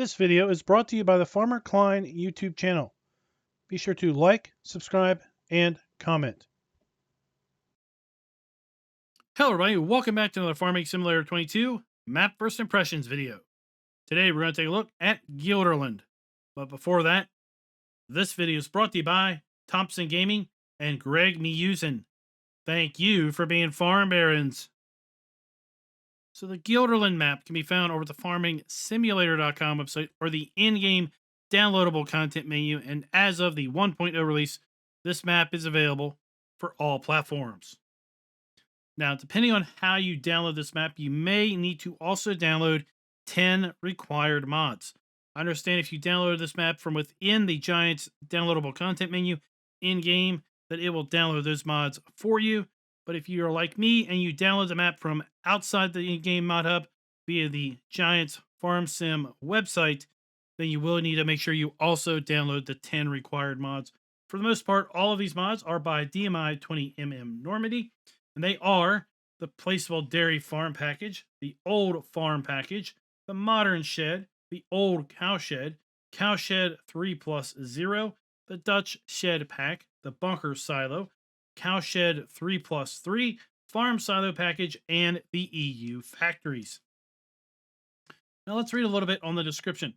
This video is brought to you by the FARMER-KLEIN YouTube channel. Be sure to like, subscribe, and comment. Hello everybody, welcome back to another Farming Simulator 22 Map First Impressions video. Today we're going to take a look at Gelderland. But before that, this video is brought to you by Thompson Gaming and Greg Meusen. Thank you for being farm barons. So the Gelderland map can be found over at the FarmingSimulator.com website or the in-game downloadable content menu, and as of the 1.0 release, this map is available for all platforms. Now, depending on how you download this map, you may need to also download 10 required mods. I understand if you download this map from within the Giants downloadable content menu in-game, that it will download those mods for you. But if you are like me and you download the map from outside the in-game mod hub via the Giants Farm Sim website, then you will need to make sure you also download the 10 required mods. For the most part, all of these mods are by DMI 20mm Normandy, and they are the Placeable Dairy Farm Package, the Old Farm Package, the Modern Shed, the Old Cow Shed 3+0, the Dutch Shed Pack, the Bunker Silo, Cowshed 3+3, Farm Silo Package, and the EU Factories. Now let's read a little bit on the description.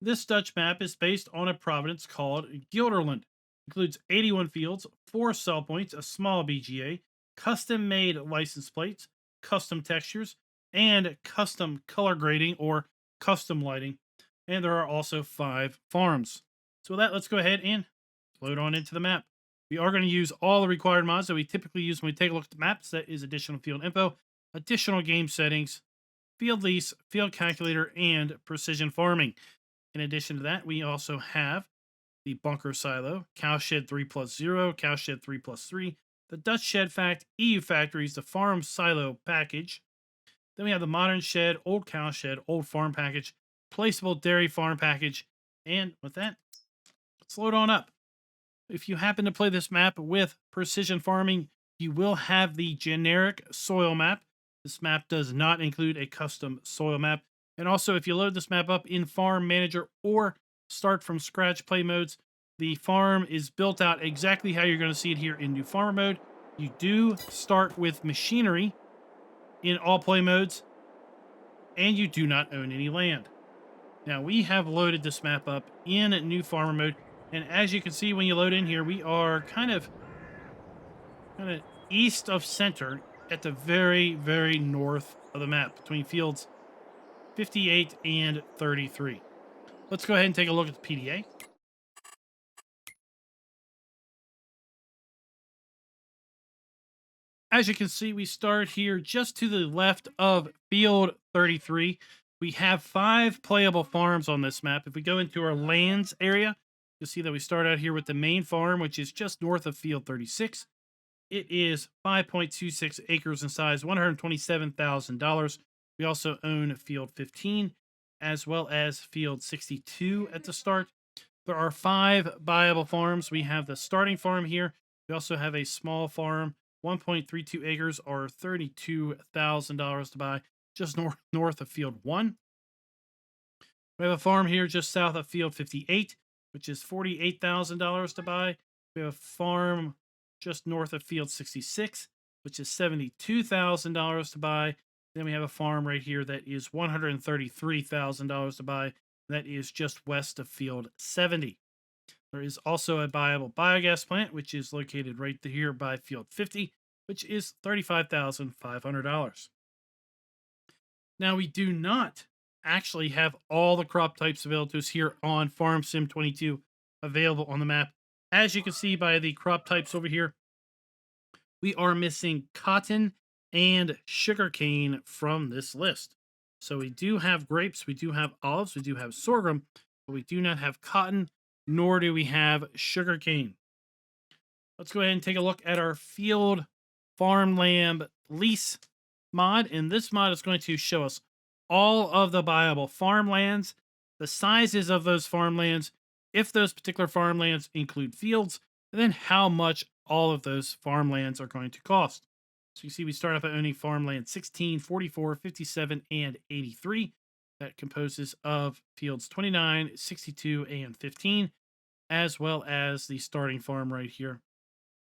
This Dutch map is based on a province called Gelderland. Includes 81 fields, 4 sell points, a small BGA, custom-made license plates, custom textures, and custom color grading or custom lighting. And there are also 5 farms. So with that, let's go ahead and load on into the map. We are going to use all the required mods that we typically use when we take a look at the maps. That is additional field info, additional game settings, field lease, field calculator, and precision farming. In addition to that, we also have the Bunker Silo, Cowshed 3+0, Cowshed 3+3, the Dutch Shed Fact, EU Factories, the Farm Silo Package. Then we have the Modern Shed, Old Cow Shed, Old Farm Package, Placeable Dairy Farm Package. And with that, let's load on up. If you happen to play this map with precision farming, you will have the generic soil map. This map does not include a custom soil map. And also, if you load this map up in Farm Manager or start from scratch play modes, the farm is built out exactly how you're going to see it here in New Farmer mode. You do start with machinery in all play modes, and you do not own any land. Now, we have loaded this map up in New Farmer mode. And as you can see, when you load in here, we are kind of east of center at the very, very north of the map between fields 58 and 33. Let's go ahead and take a look at the PDA. As you can see, we start here just to the left of field 33. We have 5 playable farms on this map. If we go into our lands area, you'll see that we start out here with the main farm, which is just north of field 36. It is 5.26 acres in size, $127,000. We also own field 15, as well as field 62 at the start. There are 5 viable farms. We have the starting farm here. We also have a small farm, 1.32 acres or $32,000 to buy, just north of field 1. We have a farm here just south of field 58, which is $48,000 to buy. We have a farm just north of field 66, which is $72,000 to buy. Then we have a farm right here that is $133,000 to buy. That is just west of field 70. There is also a viable biogas plant, which is located right here by field 50, which is $35,500. Now, we do not actually have all the crop types available to us here on Farm Sim 22 available on the map. As you can see by the crop types over here, we are missing cotton and sugarcane from this list. So we do have grapes, we do have olives, we do have sorghum, but we do not have cotton, nor do we have sugarcane. Let's go ahead and take a look at our field farmland lease mod, and this mod is going to show us all of the viable farmlands, the sizes of those farmlands, if those particular farmlands include fields, and then how much all of those farmlands are going to cost. So you see we start off at owning farmland 16, 44, 57, and 83. that composes of fields 29, 62, and 15, as well as the starting farm right here.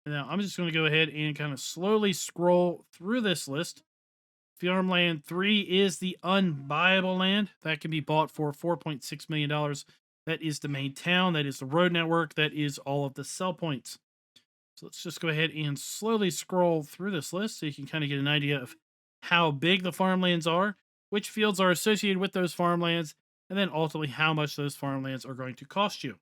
Now, I'm just going to go ahead and kind of slowly scroll through this list. Farmland 3 is the unbuyable land that can be bought for $4.6 million. That is the main town. That is the road network. That is all of the sell points. So let's just go ahead and slowly scroll through this list so you can kind of get an idea of how big the farmlands are, which fields are associated with those farmlands, and then ultimately how much those farmlands are going to cost you.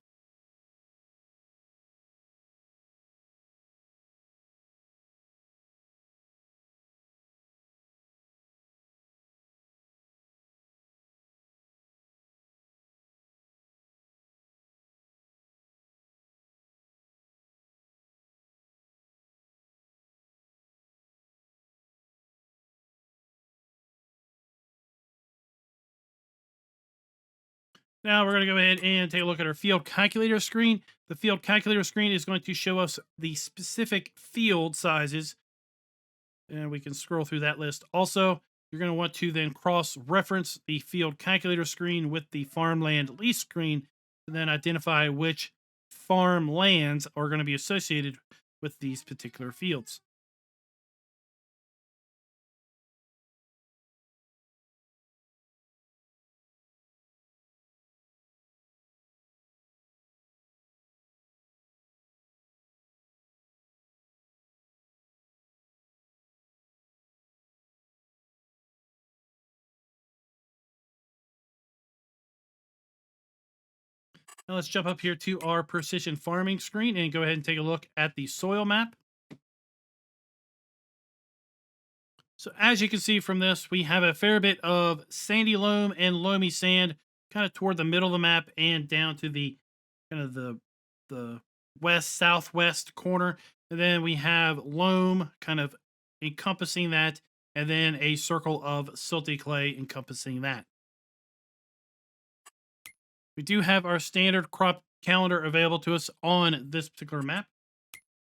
Now we're going to go ahead and take a look at our field calculator screen. The field calculator screen is going to show us the specific field sizes, and we can scroll through that list. Also, you're going to want to then cross-reference the field calculator screen with the farmland lease screen to then identify which farmlands are going to be associated with these particular fields. Now let's jump up here to our precision farming screen and go ahead and take a look at the soil map. So as you can see from this, we have a fair bit of sandy loam and loamy sand kind of toward the middle of the map and down to the kind of the west southwest corner. And then we have loam kind of encompassing that, and then a circle of silty clay encompassing that. We do have our standard crop calendar available to us on this particular map.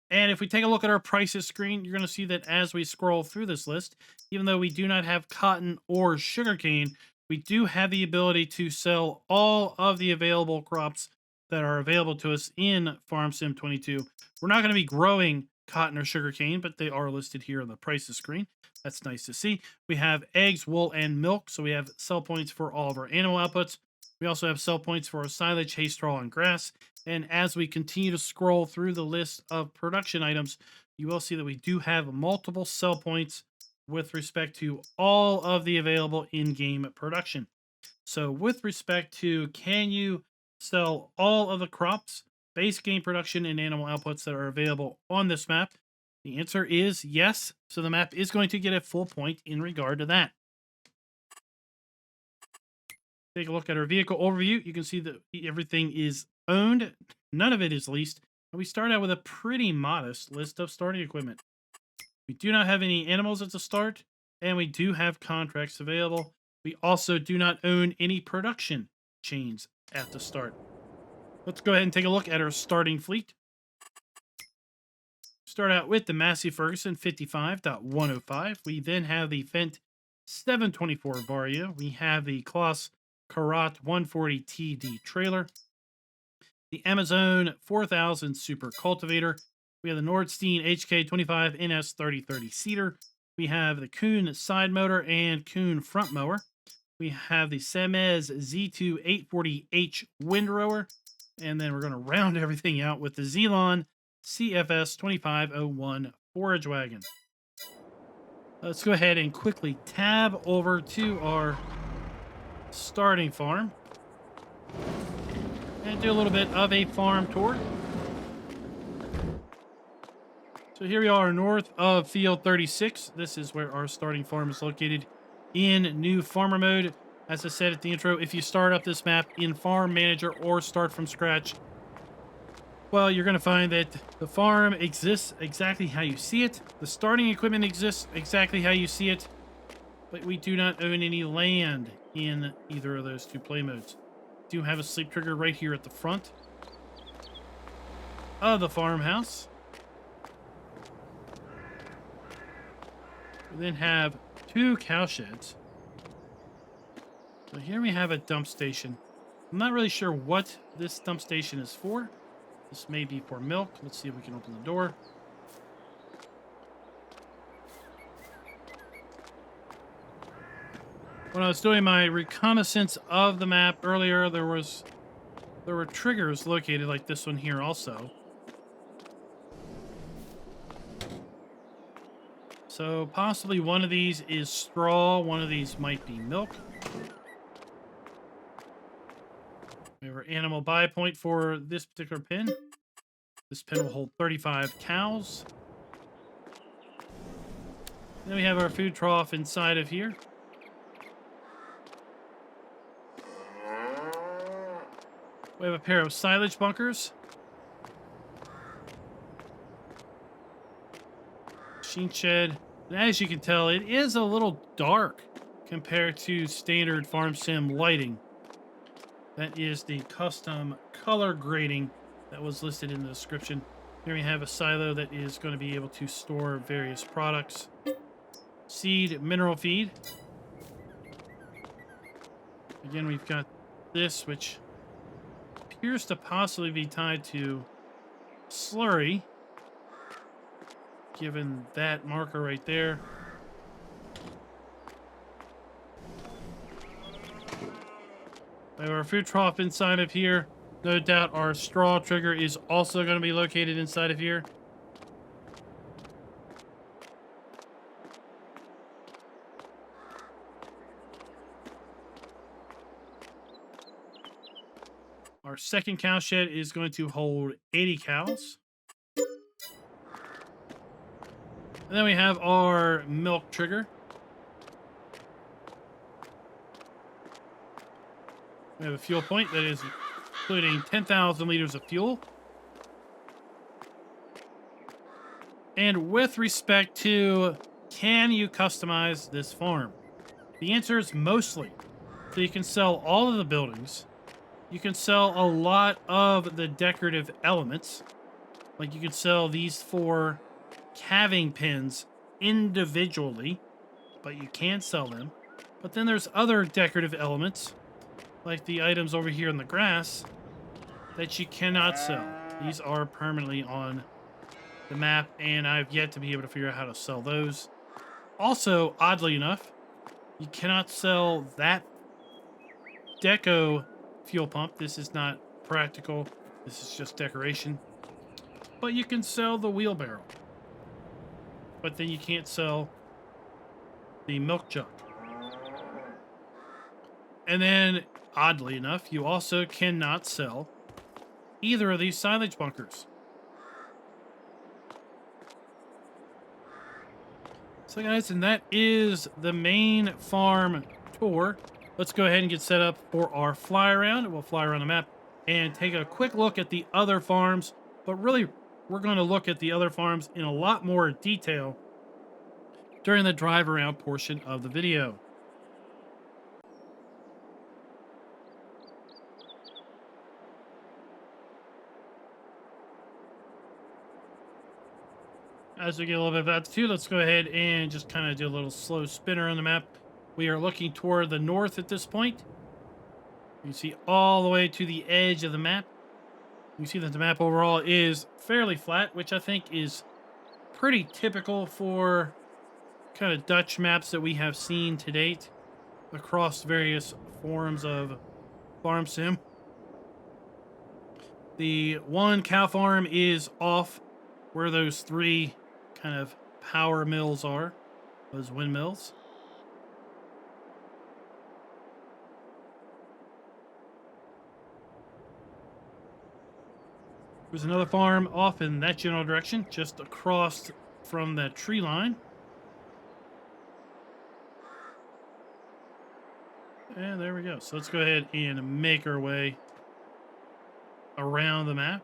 And if we take a look at our prices screen, you're going to see that as we scroll through this list, even though we do not have cotton or sugarcane, we do have the ability to sell all of the available crops that are available to us in Farm Sim 22. We're not going to be growing cotton or sugarcane, but they are listed here on the prices screen. That's nice to see. We have eggs, wool, and milk, so we have sell points for all of our animal outputs. We also have sell points for our silage, hay, straw, and grass. And as we continue to scroll through the list of production items, you will see that we do have multiple sell points with respect to all of the available in-game production. So with respect to, can you sell all of the crops, base game production, and animal outputs that are available on this map? The answer is yes. So the map is going to get a full point in regard to that. Take a look at our vehicle overview. You can see that everything is owned. None of it is leased. And we start out with a pretty modest list of starting equipment. We do not have any animals at the start, and we do have contracts available. We also do not own any production chains at the start. Let's go ahead and take a look at our starting fleet. Start out with the Massey Ferguson 55.105. We then have the Fendt 724 Vario. We have the Kloss Karat 140 TD trailer, the Amazon 4000 Super Cultivator. We have the Nordstein HK25 NS 3030 seeder. We have the Kuhn side motor and Kuhn front mower. We have the Semez Z2 840H windrower. And then we're going to round everything out with the Zelon CFS 2501 forage wagon. Let's go ahead and quickly tab over to our starting farm and do a little bit of a farm tour. So here we are north of field 36. This is where our starting farm is located in new farmer mode. As I said at the intro, if you start up this map in farm manager or start from scratch, well, you're going to find that the farm exists exactly how you see it. The starting equipment exists exactly how you see it, but we do not own any land in either of those two play modes. We do have a sleep trigger right here at the front of the farmhouse. We then have two cow sheds. So here we have a dump station. I'm not really sure what this dump station is for. This may be for milk. Let's see if we can open the door. When I was doing my reconnaissance of the map earlier, there were triggers located like this one here also. So possibly one of these is straw, one of these might be milk. We have our animal buy point for this particular pin. This pin will hold 35 cows. Then we have our food trough inside of here. We have a pair of silage bunkers. Machine shed. And as you can tell, it is a little dark compared to standard farm sim lighting. That is the custom color grading that was listed in the description. Here we have a silo that is going to be able to store various products. Seed, mineral feed. Again, we've got this, which appears to possibly be tied to slurry, given that marker right there. We have our food trough inside of here. No doubt our straw trigger is also going to be located inside of here. Our second cow shed is going to hold 80 cows. And then we have our milk trigger. We have a fuel point that is including 10,000 liters of fuel. And with respect to, can you customize this farm? The answer is mostly. So you can sell all of the buildings. You can sell a lot of the decorative elements. Like you can sell these 4 calving pins individually, but you can't sell them. But then there's other decorative elements, like the items over here in the grass, that you cannot sell. These are permanently on the map, and I've yet to be able to figure out how to sell those. Also, oddly enough, you cannot sell that deco fuel pump. This is not practical. This is just decoration. But you can sell the wheelbarrow. But then you can't sell the milk jug. And then, oddly enough, you also cannot sell either of these silage bunkers. So guys, and that is the main farm tour. Let's go ahead and get set up for our fly around. We'll fly around the map and take a quick look at the other farms. But really, we're going to look at the other farms in a lot more detail during the drive around portion of the video. As we get a little bit of altitude, let's go ahead and just kind of do a little slow spinner on the map. We are looking toward the north at this point. You can see all the way to the edge of the map. You can see that the map overall is fairly flat, which I think is pretty typical for kind of Dutch maps that we have seen to date across various forms of farm sim. The one cow farm is off where those 3 kind of power mills are, those windmills. There's another farm off in that general direction, just across from that tree line. And there we go. So let's go ahead and make our way around the map.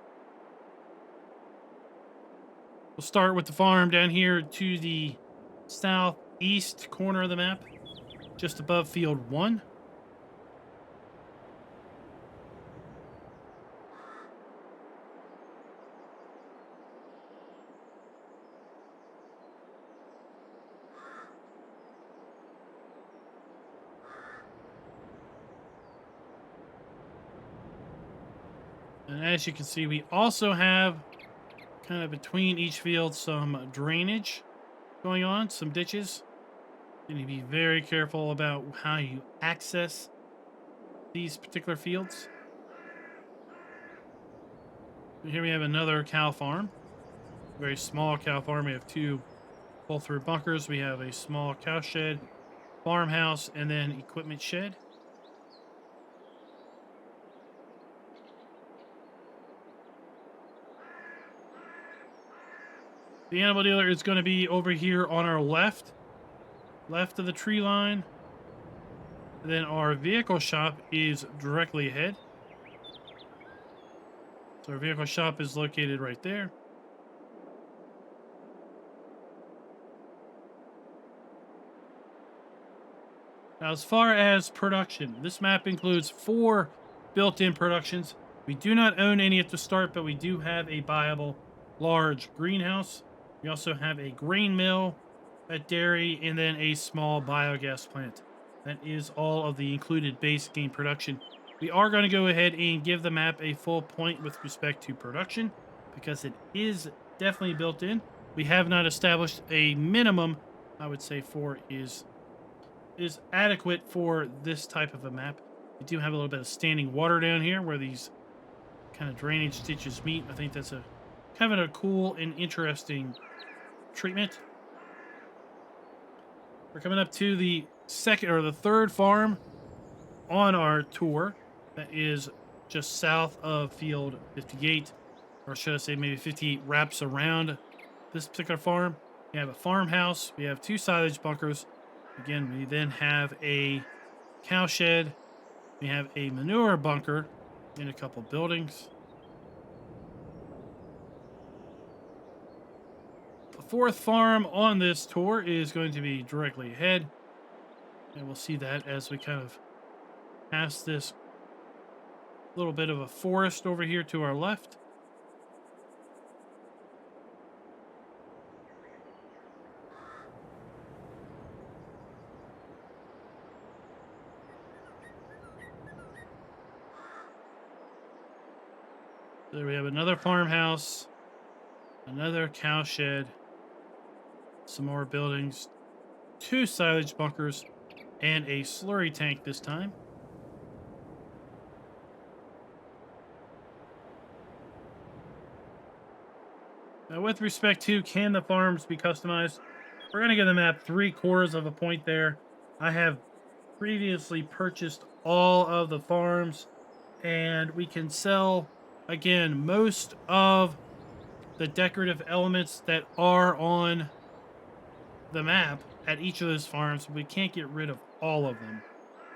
We'll start with the farm down here to the southeast corner of the map, just above field 1. And as you can see, we also have kind of between each field some drainage going on, some ditches. You need to be very careful about how you access these particular fields. Here we have another cow farm, very small cow farm. We have two pull-through bunkers. We have a small cow shed, farmhouse, and then equipment shed. The animal dealer is going to be over here on our left of the tree line. And then our vehicle shop is directly ahead. So our vehicle shop is located right there. Now, as far as production, this map includes 4 built-in productions. We do not own any at the start, but we do have a viable large greenhouse. We also have a grain mill, a dairy, and then a small biogas plant. That is all of the included base game production. We are going to go ahead and give the map a full point with respect to production because it is definitely built in. We have not established a minimum, I would say 4 is adequate for this type of a map. We do have a little bit of standing water down here where these kind of drainage ditches meet. I think that's a kind of a cool and interesting treatment. We're coming up to the third farm on our tour that is just south of field 58, or should I say maybe 58 wraps around this particular farm. We have a farmhouse. We have 2 silage bunkers. Again, we then have a cow shed. We have a manure bunker and a couple buildings. The 4th farm on this tour is going to be directly ahead. And we'll see that as we kind of pass this little bit of a forest over here to our left. There we have another farmhouse, another cow shed, some more buildings, 2 silage bunkers, and a slurry tank this time. Now, with respect to can the farms be customized, we're going to give the map 3/4 of a point there. I have previously purchased all of the farms, and we can sell, again, most of the decorative elements that are on the map at each of those farms. We can't get rid of all of them.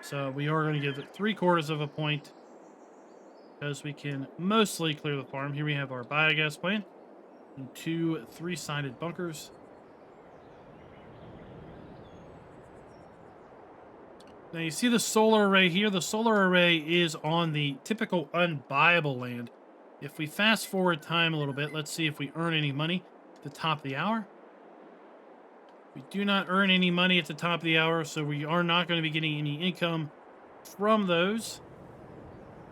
So we are going to give it 3/4 of a point because we can mostly clear the farm. Here we have our biogas plant and 2 3-sided bunkers. Now you see the solar array here. The solar array is on the typical unbuyable land. If we fast forward time a little bit, let's see if we earn any money at the top of the hour. We do not earn any money at the top of the hour, so we are not going to be getting any income from those.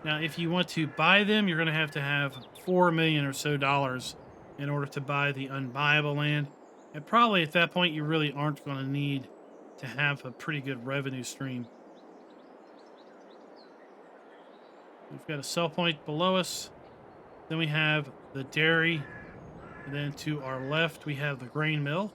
Now, if you want to buy them, you're going to have $4 million or so in order to buy the unbuyable land. And probably at that point, you really aren't going to need to have a pretty good revenue stream. We've got a sell point below us. Then we have the dairy. And then to our left, we have the grain mill.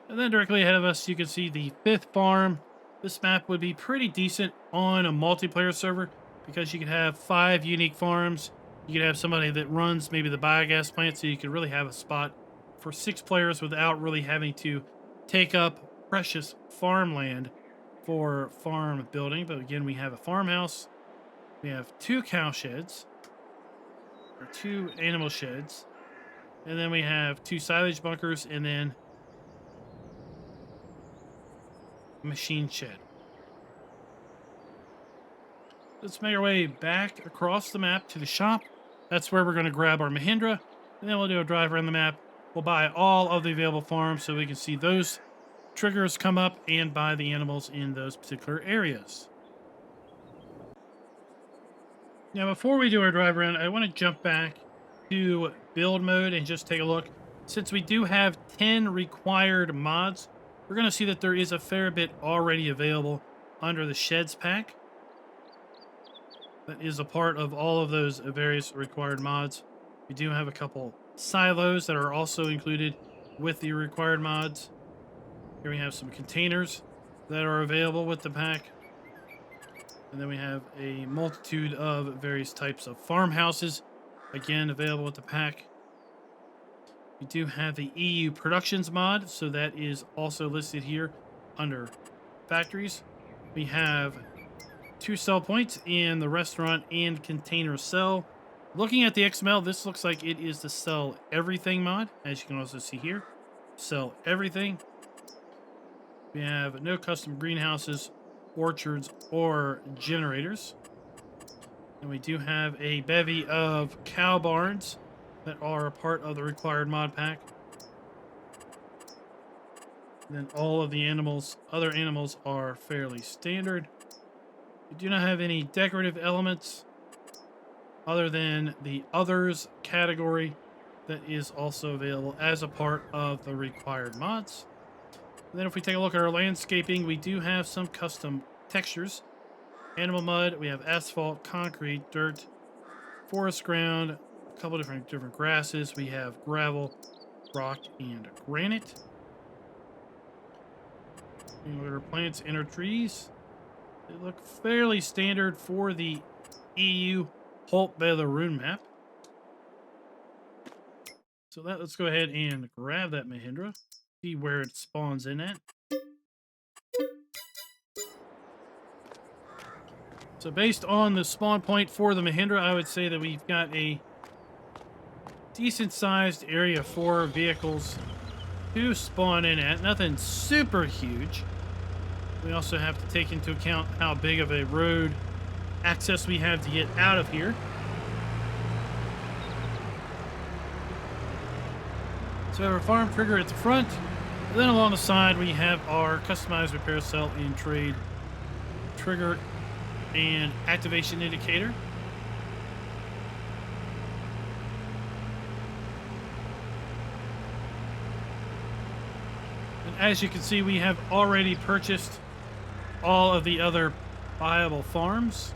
And then directly ahead of us, you can see the 5th farm. This map would be pretty decent on a multiplayer server because you could have 5 unique farms. You could have somebody that runs maybe the biogas plant, so you could really have a spot for 6 players without really having to take up precious farmland for farm building. But again, we have a farmhouse. We have 2 cow sheds, or 2 animal sheds. And then we have 2 silage bunkers, and then machine shed. Let's make our way back across the map to the shop. That's where we're going to grab our Mahindra, and then we'll do a drive around the map. We'll buy all of the available farms so we can see those triggers come up and buy the animals in those particular areas. Now, before we do our drive around, I want to jump back to build mode and just take a look. Since we do have 10 required mods, we're going to see that there is a fair bit already available under the Sheds pack. That is a part of all of those various required mods. We do have a couple silos that are also included with the required mods. Here we have some containers that are available with the pack. And then we have a multitude of various types of farmhouses, again, available with the pack. We do have the EU Productions mod, so that is also listed here under factories. We have 2 sell points in the restaurant and container cell. Looking at the XML, this looks like it is the sell everything mod, as you can also see here. Sell everything. We have no custom greenhouses, orchards, or generators. And we do have a bevy of cow barns that are a part of the required mod pack. And then all of the animals, other animals, are fairly standard. We do not have any decorative elements other than the others category that is also available as a part of the required mods. And then if we take a look at our landscaping, we do have some custom textures. Animal mud, we have asphalt, concrete, dirt, forest ground, a couple different grasses. We have gravel, rock, and granite. And look at our plants and our trees. They look fairly standard for the EU Holt Belarun map. So let's go ahead and grab that Mahindra, see where it spawns in at. So based on the spawn point for the Mahindra, I would say that we've got a decent sized area for vehicles to spawn in at. Nothing super huge. We also have to take into account how big of a road access we have to get out of here. So we have our farm trigger at the front. And then along the side, we have our customized repair cell and trade trigger and activation indicator. And as you can see, we have already purchased all of the other viable farms.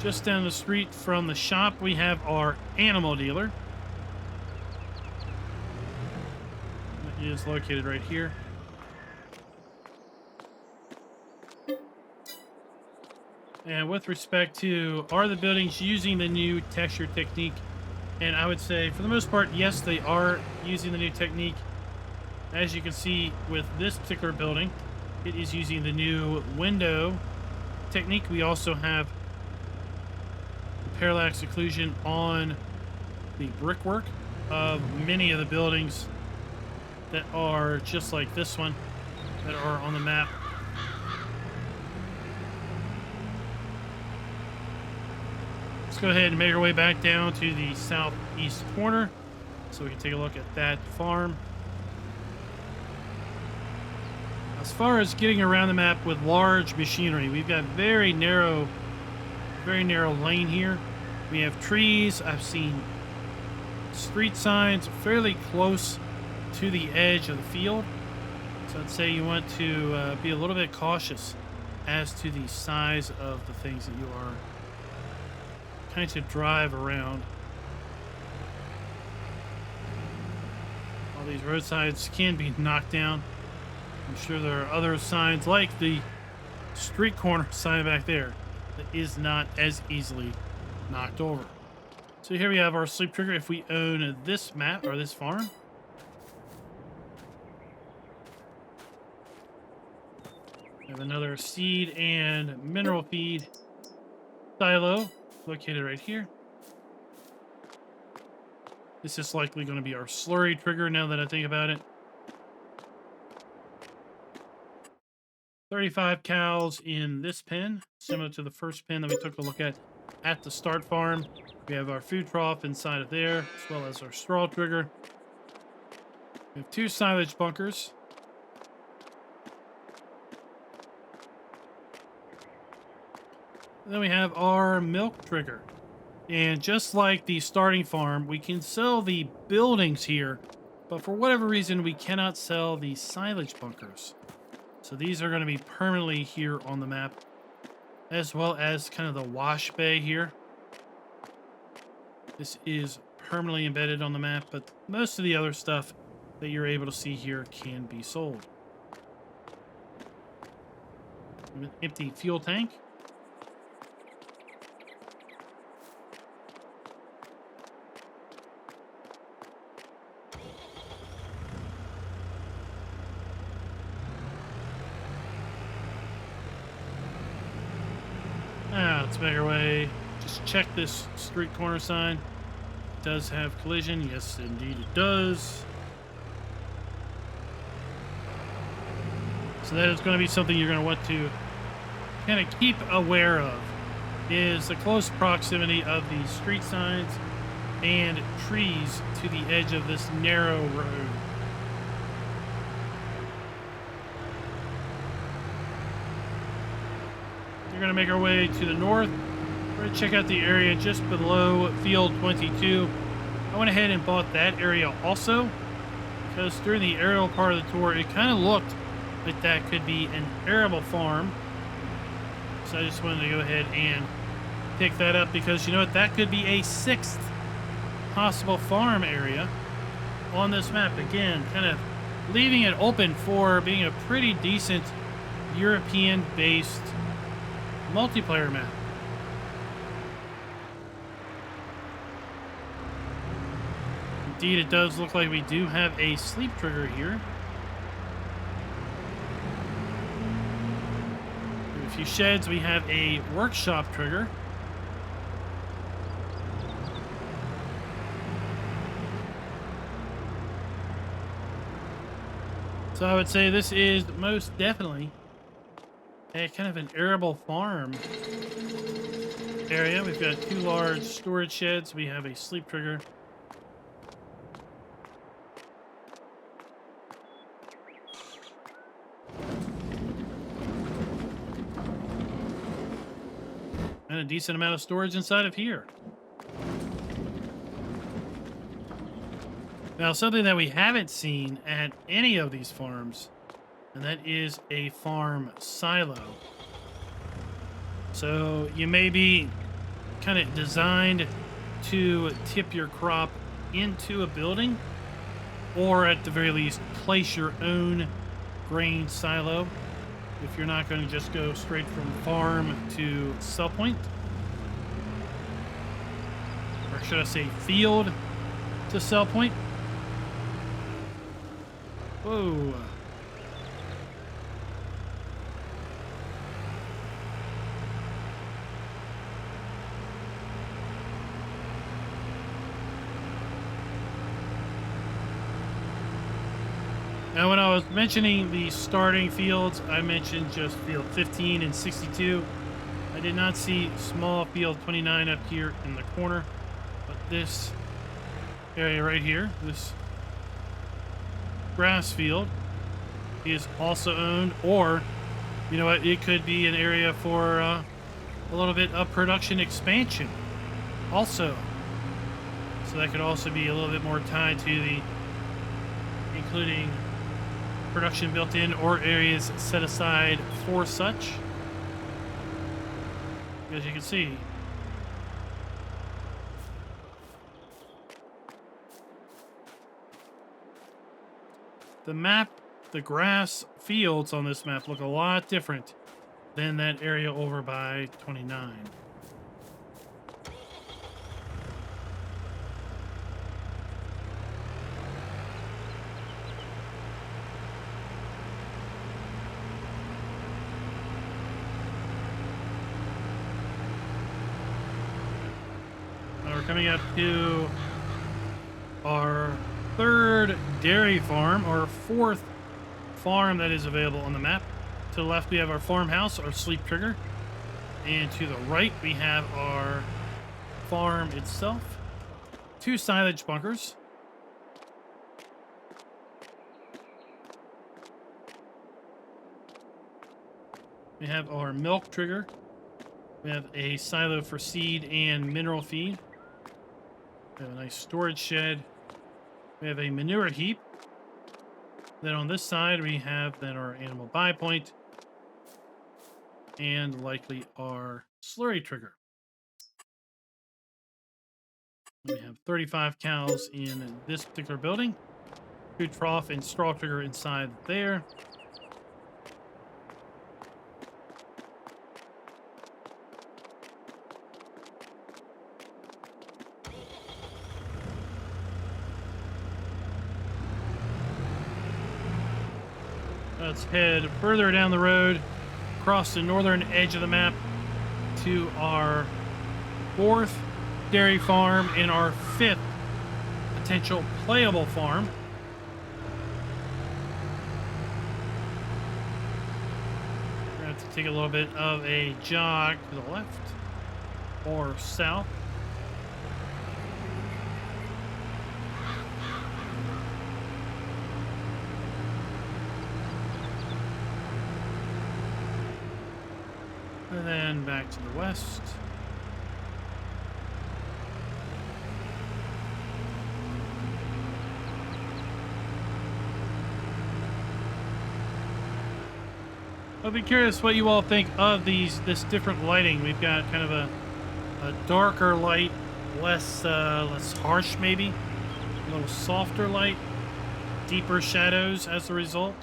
Just down the street from the shop, we have our animal dealer. It is located right here. And with respect to, are the buildings using the new texture technique? And I would say, for the most part, yes, they are using the new technique. As you can see with this particular building, it is using the new window technique. We also have parallax occlusion on the brickwork of many of the buildings that are just like this one that are on the map. Let's go ahead and make our way back down to the southeast corner so we can take a look at that farm. As far as getting around the map with large machinery, we've got very narrow lane here. We have trees. I've seen street signs fairly close to the edge of the field. So I'd say you want to be a little bit cautious as to the size of the things that you are trying to drive around. All these roadsides can be knocked down. I'm sure there are other signs like the street corner sign back there that is not as easily knocked over. So here we have our sleep trigger if we own this map or this farm. We have another seed and mineral feed silo located right here. This is likely going to be our slurry trigger now that I think about it. 35 cows in this pen, similar to the first pen that we took a look at at the start farm. We have our food trough inside of there, as well as our straw trigger. We have 2 silage bunkers. And then we have our milk trigger. And just like the starting farm, we can sell the buildings here, but for whatever reason, we cannot sell the silage bunkers. So these are going to be permanently here on the map, as well as kind of the wash bay here. This is permanently embedded on the map, but most of the other stuff that you're able to see here can be sold. An empty fuel tank. Let's make our way. Just check this street corner sign. It does have collision. Yes, indeed it does. So that is going to be something you're going to want to kind of keep aware of, is the close proximity of the street signs and trees to the edge of this narrow road. We're going to make our way to the north. We're going to check out the area just below Field 22. I went ahead and bought that area also, because during the aerial part of the tour, it kind of looked like that could be an arable farm. So I just wanted to go ahead and pick that up, because you know what, that could be a 6th possible farm area on this map. Again, kind of leaving it open for being a pretty decent European-based multiplayer map. Indeed, it does look like we do have a sleep trigger here. A few sheds. We have a workshop trigger. So I would say this is most definitely a kind of an arable farm area. We've got 2 large storage sheds. We have a sleep trigger. And a decent amount of storage inside of here. Now, something that we haven't seen at any of these farms, and that is a farm silo. So you may be kind of designed to tip your crop into a building, or at the very least place your own grain silo if you're not going to just go straight from farm to sell point, or should I say field to sell point. Whoa. Now, when I was mentioning the starting fields, I mentioned just field 15 and 62. I did not see small field 29 up here in the corner, but this area right here, this grass field, is also owned, or you know what, it could be an area for a little bit of production expansion also. So that could also be a little bit more tied to the, including production built in or areas set aside for such. As you can see, the map, the grass fields on this map look a lot different than that area over by 29. Coming up to our 3rd dairy farm, or 4th farm that is available on the map. To the left, we have our farmhouse, our sleep trigger, And to the right, we have our farm itself. 2 silage bunkers. We have our milk trigger. We have a silo for seed and mineral feed. We have a nice storage shed. We have a manure heap. Then on this side, we have then our animal buy point. And likely our slurry trigger. We have 35 cows in this particular building. Food trough and straw trigger inside there. Let's head further down the road, across the northern edge of the map to our 4th dairy farm and our 5th potential playable farm. We're going to have to take a little bit of a jog to the left or south. And then back to the west. I'll be curious what you all think of this different lighting. We've got kind of a darker light, less harsh maybe, a little softer light, deeper shadows as a result.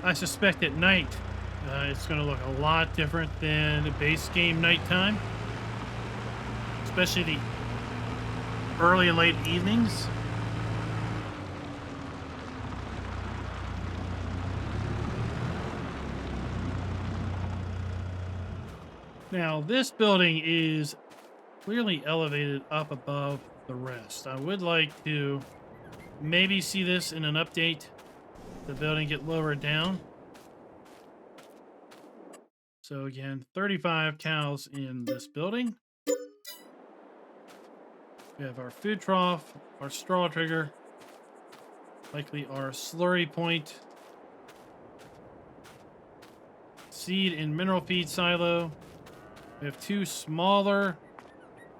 I suspect at night, it's going to look a lot different than the base game nighttime, especially the early and late evenings. Now, this building is clearly elevated up above the rest. I would like to maybe see this in an update. The building get lowered down. So again, 35 cows in this building. We have our food trough, our straw trigger, likely our slurry point, seed and mineral feed silo. We have 2 smaller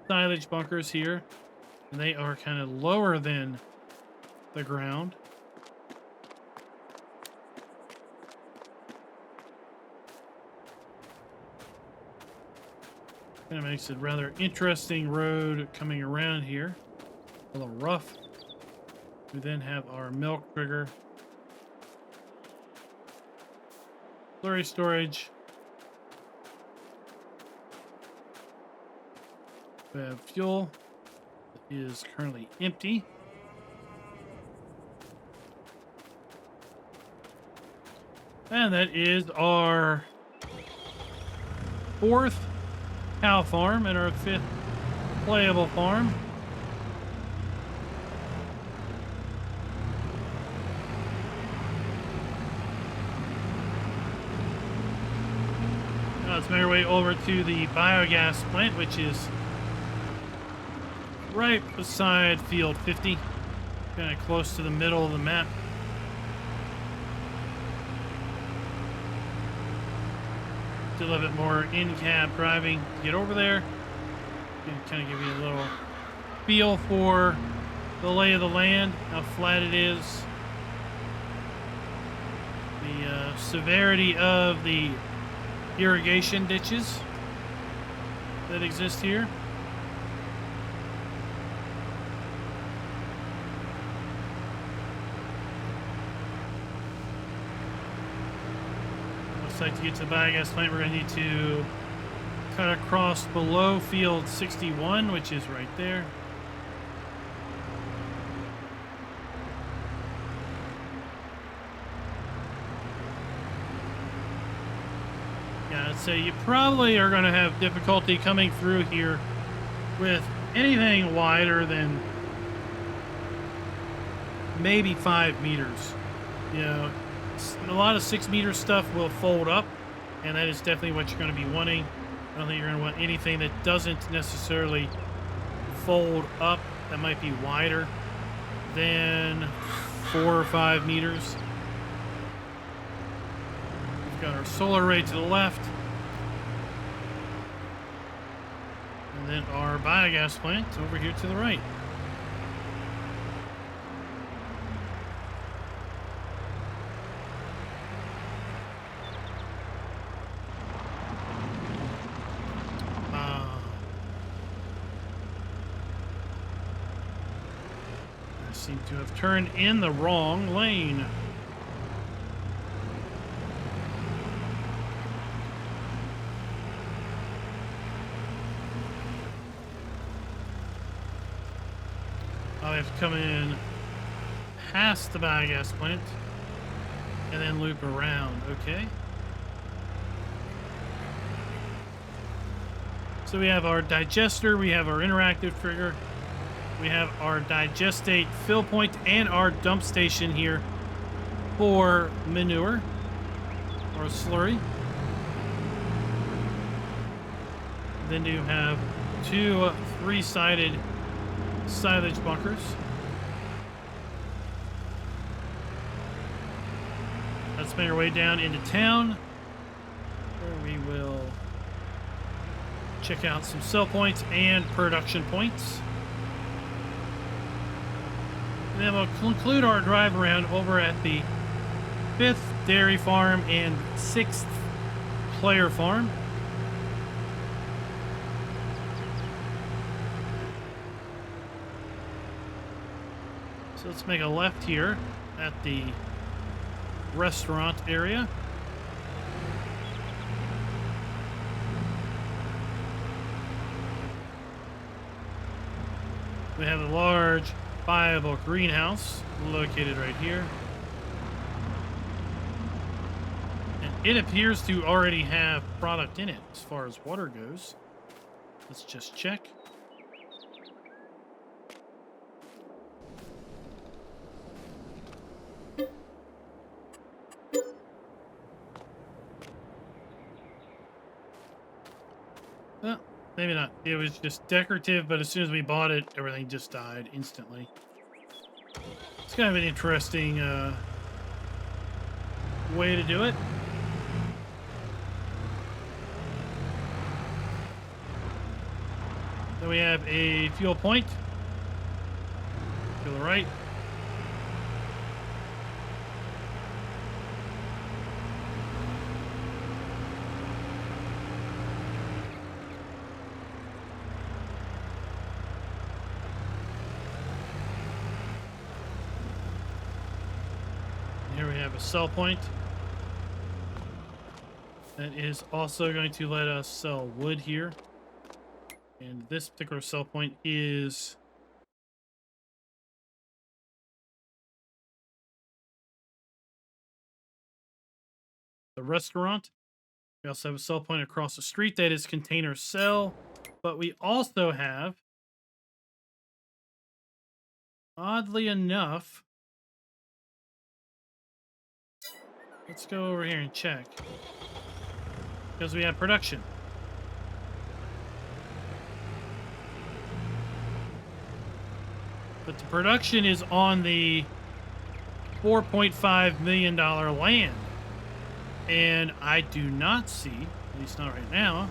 silage bunkers here, and they are kind of lower than the ground. Kind of makes it a rather interesting road coming around here. A little rough. We then have our milk trigger. Slurry storage. We have fuel that is currently empty. And that is our 4th cow farm and our 5th playable farm. Now let's make our way over to the biogas plant, which is right beside field 50, kind of close to the middle of the map. Do a little bit more in-cab driving to get over there. And kind of give you a little feel for the lay of the land, how flat it is, the severity of the irrigation ditches that exist here. Like to get to the biogas plant, we're going to need to cut across below field 61, which is right there. Yeah, I'd say you probably are going to have difficulty coming through here with anything wider than maybe 5 meters. You know, a lot of 6-meter stuff will fold up, and that is definitely what you're going to be wanting. I don't think you're going to want anything that doesn't necessarily fold up that might be wider than 4 or 5 meters. We've got our solar array to the left, and then our biogas plant over here to the right. Seem to have turned in the wrong lane. I'll have to come in past the biogas plant and then loop around. Okay. So we have our digester, we have our interactive trigger, we have our digestate fill point, and our dump station here for manure or slurry. Then you have 2 3-sided silage bunkers. Let's make our way down into town, where we will check out some sell points and production points. And then we'll conclude our drive around over at the 5th dairy farm and 6th player farm. So let's make a left here at the restaurant area. We have a large viable greenhouse located right here. And it appears to already have product in it as far as water goes. Let's just check. Well, maybe not. It was just decorative, but as soon as we bought it, everything just died instantly. It's kind of an interesting way to do it. Then we have a fuel point to the right. Here we have a sell point that is also going to let us sell wood here. And this particular sell point is the restaurant. We also have a sell point across the street that is container sell, but we also have, oddly enough, let's go over here and check, because we have production. But the production is on the $4.5 million land. And I do not see, at least not right now,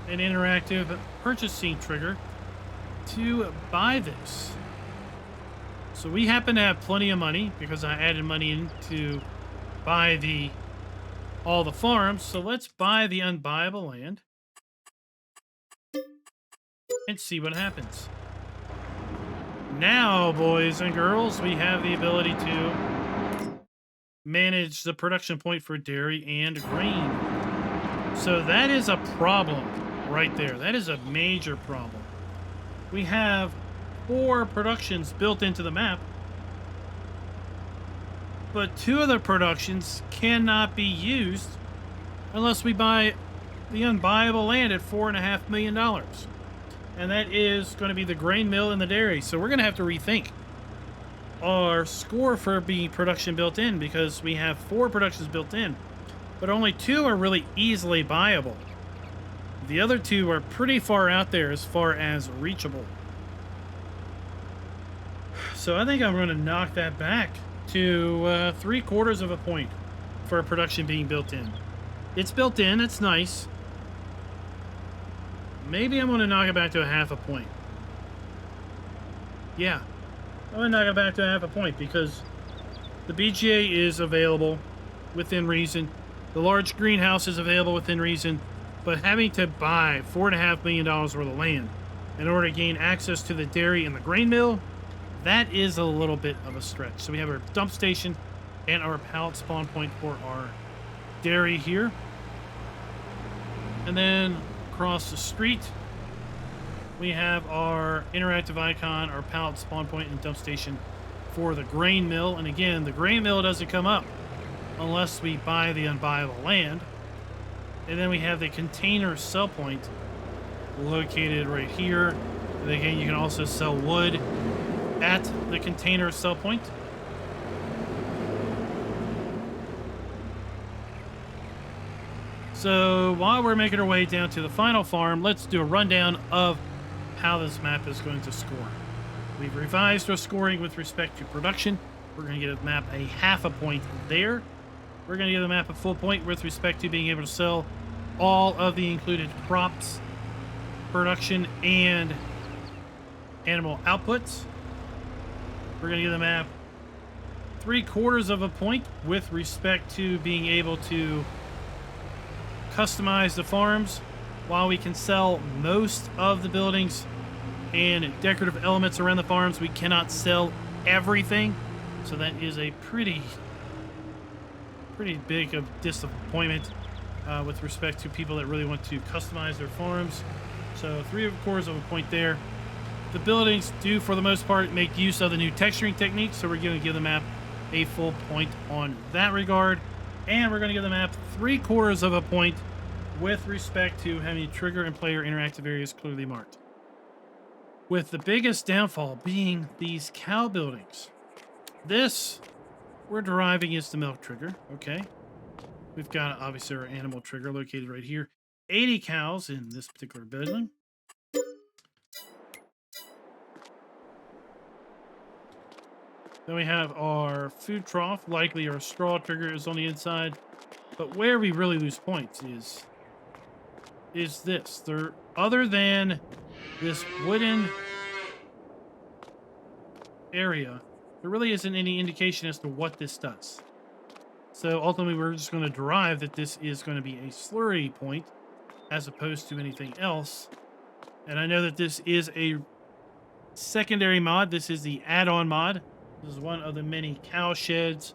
an interactive purchasing trigger to buy this. So we happen to have plenty of money because I added money in to buy all the farms. So let's buy the unbuyable land and see what happens. Now, boys and girls, we have the ability to manage the production point for dairy and grain. So that is a problem right there. That is a major problem. We have 4 productions built into the map, but 2 of the productions cannot be used unless we buy the unbuyable land at $4.5 million. and that is going to be the grain mill and the dairy. So we're going to have to rethink our score for being production built in, because we have 4 productions built in, but only 2 are really easily buyable. The other 2 are pretty far out there as far as reachable. So I think I'm going to knock that back to 3/4 of a point for a production being built in. It's built in, it's nice. Maybe I'm going to knock it back to a 1/2 a point. Yeah, I'm going to knock it back to a 1/2 a point, because the BGA is available within reason. The large greenhouse is available within reason. But having to buy $4.5 million worth of land in order to gain access to the dairy and the grain mill, that is a little bit of a stretch. So we have our dump station and our pallet spawn point for our dairy here. And then across the street, we have our interactive icon, our pallet spawn point and dump station for the grain mill. And again, the grain mill doesn't come up unless we buy the unbuyable land. And then we have the container sell point located right here. And again, you can also sell wood at the container sell point. So while we're making our way down to the final farm, let's do a rundown of how this map is going to score. We've revised our scoring with respect to production. We're going to give the map a 1/2 a point there. We're going to give the map a full point with respect to being able to sell all of the included crops, production, and animal outputs. We're going to give the map 3/4 of a point with respect to being able to customize the farms. While we can sell most of the buildings and decorative elements around the farms, we cannot sell everything. So that is a pretty big of disappointment with respect to people that really want to customize their farms. So 3/4 of a point there. The buildings do, for the most part, make use of the new texturing technique, so we're going to give the map a full point on that regard. And we're going to give the map 3/4 of a point with respect to having trigger and player interactive areas clearly marked. With the biggest downfall being these cow buildings. This we're deriving is the milk trigger, okay? We've got, obviously, our animal trigger located right here. 80 cows in this particular building. Then we have our food trough. Likely our straw trigger is on the inside. But where we really lose points is this. There, other than this wooden area, there really isn't any indication as to what this does. So ultimately, we're just going to derive that this is going to be a slurry point as opposed to anything else. And I know that this is a secondary mod. This is the add-on mod. This is one of the many cow sheds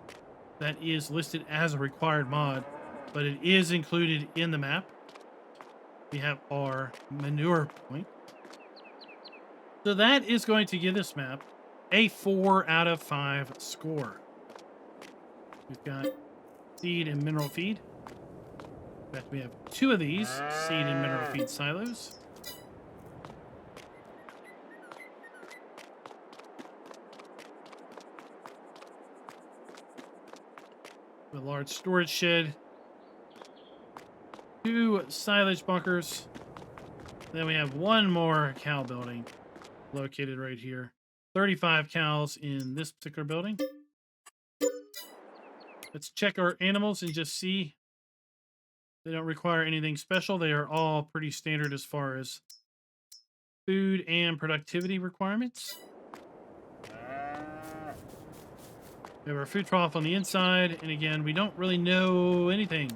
that is listed as a required mod, but it is included in the map. We have our manure point. So that is going to give this map a 4 out of 5 score. We've got seed and mineral feed. In fact, we have 2 of these seed and mineral feed silos. A large storage shed. 2 silage bunkers. Then we have 1 more cow building located right here. 35 cows in this particular building. Let's check our animals and just see. They don't require anything special. They are all pretty standard as far as food and productivity requirements. We have our food trough on the inside. And again, we don't really know anything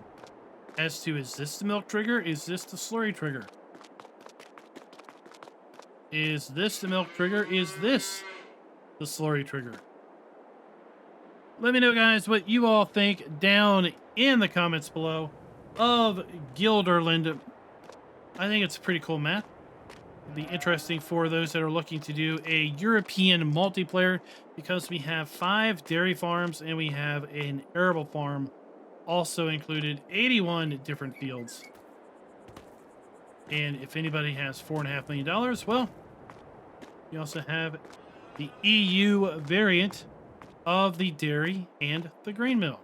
as to, is this the milk trigger? Is this the slurry trigger? Is this the milk trigger? Is this the slurry trigger? Let me know, guys, what you all think down in the comments below of Gelderland. I think it's a pretty cool map. It'll be interesting for those that are looking to do a European multiplayer, because we have 5 dairy farms and we have an arable farm also included, 81 different fields. And if anybody has $4.5 million, well, you also have the EU variant of the dairy and the grain mill.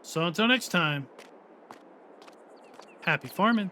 So until next time, happy farming.